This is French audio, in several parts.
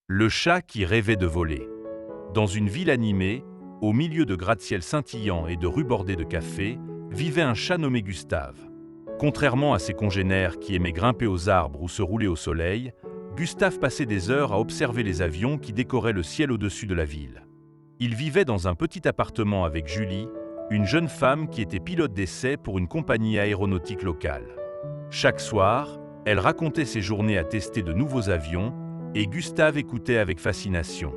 Le chat qui rêvait de voler. Dans une ville animée, au milieu de gratte-ciel scintillants et de rues bordées de cafés, vivait un chat nommé Gustave. Contrairement à ses congénères qui aimaient grimper aux arbres ou se rouler au soleil, Gustave passait des heures à observer les avions qui décoraient le ciel au-dessus de la ville. Il vivait dans un petit appartement avec Julie, une jeune femme qui était pilote d'essai pour une compagnie aéronautique locale. Chaque soir, elle racontait ses journées à tester de nouveaux avions et Gustave écoutait avec fascination.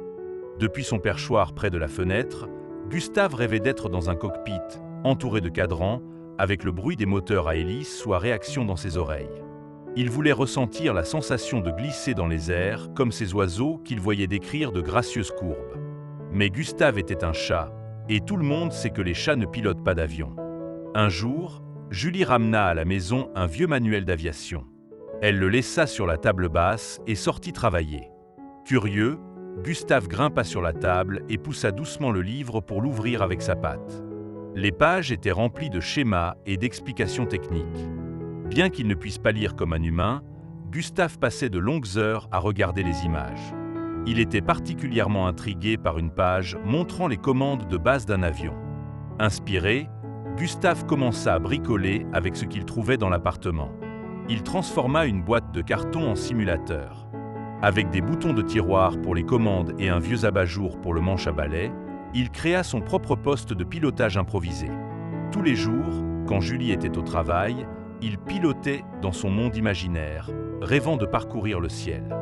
Depuis son perchoir près de la fenêtre, Gustave rêvait d'être dans un cockpit, entouré de cadrans, avec le bruit des moteurs à hélice ou à réaction dans ses oreilles. Il voulait ressentir la sensation de glisser dans les airs, comme ces oiseaux qu'il voyait décrire de gracieuses courbes. Mais Gustave était un chat, et tout le monde sait que les chats ne pilotent pas d'avion. Un jour, Julie ramena à la maison un vieux manuel d'aviation. Elle le laissa sur la table basse et sortit travailler. Curieux, Gustave grimpa sur la table et poussa doucement le livre pour l'ouvrir avec sa patte. Les pages étaient remplies de schémas et d'explications techniques. Bien qu'il ne puisse pas lire comme un humain, Gustave passait de longues heures à regarder les images. Il était particulièrement intrigué par une page montrant les commandes de base d'un avion. Inspiré, Gustave commença à bricoler avec ce qu'il trouvait dans l'appartement. Il transforma une boîte de carton en simulateur. Avec des boutons de tiroir pour les commandes et un vieux abat-jour pour le manche à balai, il créa son propre poste de pilotage improvisé. Tous les jours, quand Julie était au travail, il pilotait dans son monde imaginaire, rêvant de parcourir le ciel.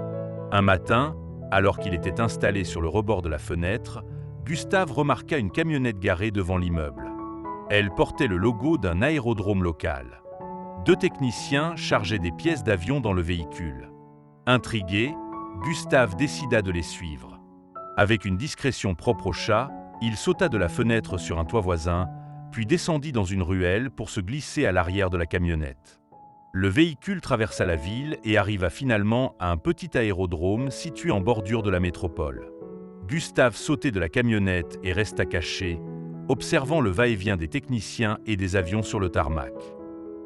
Un matin, alors qu'il était installé sur le rebord de la fenêtre, Gustave remarqua une camionnette garée devant l'immeuble. Elle portait le logo d'un aérodrome local. 2 techniciens chargeaient des pièces d'avion dans le véhicule. Intrigué, Gustave décida de les suivre. Avec une discrétion propre au chat, il sauta de la fenêtre sur un toit voisin, puis descendit dans une ruelle pour se glisser à l'arrière de la camionnette. Le véhicule traversa la ville et arriva finalement à un petit aérodrome situé en bordure de la métropole. Gustave sautait de la camionnette et resta caché, observant le va-et-vient des techniciens et des avions sur le tarmac.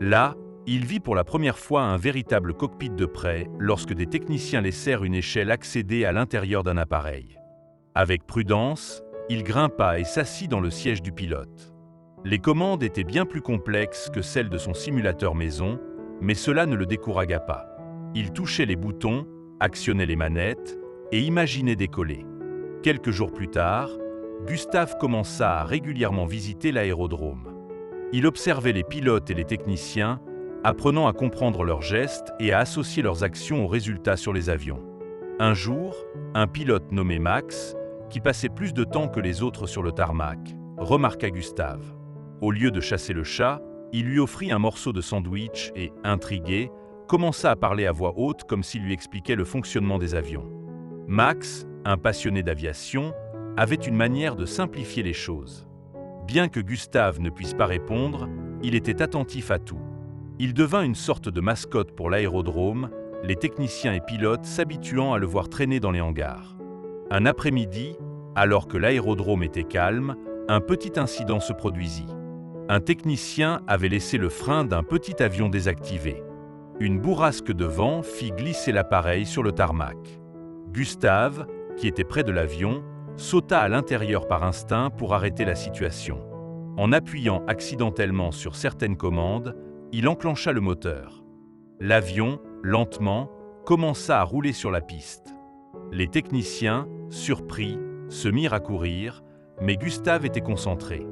Là, il vit pour la première fois un véritable cockpit de près lorsque des techniciens laissèrent une échelle accéder à l'intérieur d'un appareil. Avec prudence, il grimpa et s'assit dans le siège du pilote. Les commandes étaient bien plus complexes que celles de son simulateur maison, mais cela ne le découragea pas. Il touchait les boutons, actionnait les manettes et imaginait décoller. Quelques jours plus tard, Gustave commença à régulièrement visiter l'aérodrome. Il observait les pilotes et les techniciens, apprenant à comprendre leurs gestes et à associer leurs actions aux résultats sur les avions. Un jour, un pilote nommé Max, qui passait plus de temps que les autres sur le tarmac, remarqua Gustave. Au lieu de chasser le chat, il lui offrit un morceau de sandwich et, intrigué, commença à parler à voix haute comme s'il lui expliquait le fonctionnement des avions. Max, un passionné d'aviation, avait une manière de simplifier les choses. Bien que Gustave ne puisse pas répondre, il était attentif à tout. Il devint une sorte de mascotte pour l'aérodrome, les techniciens et pilotes s'habituant à le voir traîner dans les hangars. Un après-midi, alors que l'aérodrome était calme, un petit incident se produisit. Un technicien avait laissé le frein d'un petit avion désactivé. Une bourrasque de vent fit glisser l'appareil sur le tarmac. Gustave, qui était près de l'avion, sauta à l'intérieur par instinct pour arrêter la situation. En appuyant accidentellement sur certaines commandes, il enclencha le moteur. L'avion, lentement, commença à rouler sur la piste. Les techniciens, surpris, se mirent à courir, mais Gustave était concentré.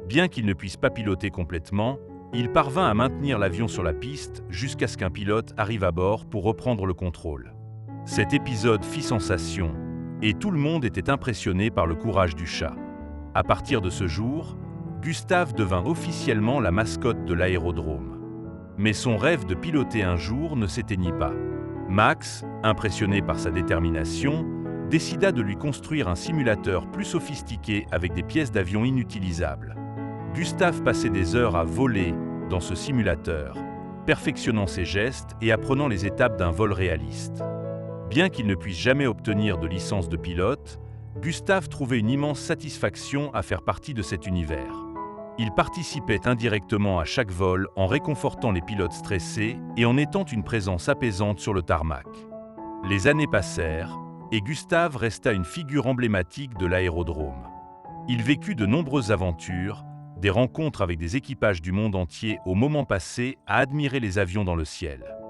Bien qu'il ne puisse pas piloter complètement, il parvint à maintenir l'avion sur la piste jusqu'à ce qu'un pilote arrive à bord pour reprendre le contrôle. Cet épisode fit sensation, et tout le monde était impressionné par le courage du chat. À partir de ce jour, Gustave devint officiellement la mascotte de l'aérodrome. Mais son rêve de piloter un jour ne s'éteignit pas. Max, impressionné par sa détermination, décida de lui construire un simulateur plus sophistiqué avec des pièces d'avion inutilisables. Gustave passait des heures à voler dans ce simulateur, perfectionnant ses gestes et apprenant les étapes d'un vol réaliste. Bien qu'il ne puisse jamais obtenir de licence de pilote, Gustave trouvait une immense satisfaction à faire partie de cet univers. Il participait indirectement à chaque vol en réconfortant les pilotes stressés et en étant une présence apaisante sur le tarmac. Les années passèrent, et Gustave resta une figure emblématique de l'aérodrome. Il vécut de nombreuses aventures, des rencontres avec des équipages du monde entier au moment passé à admirer les avions dans le ciel.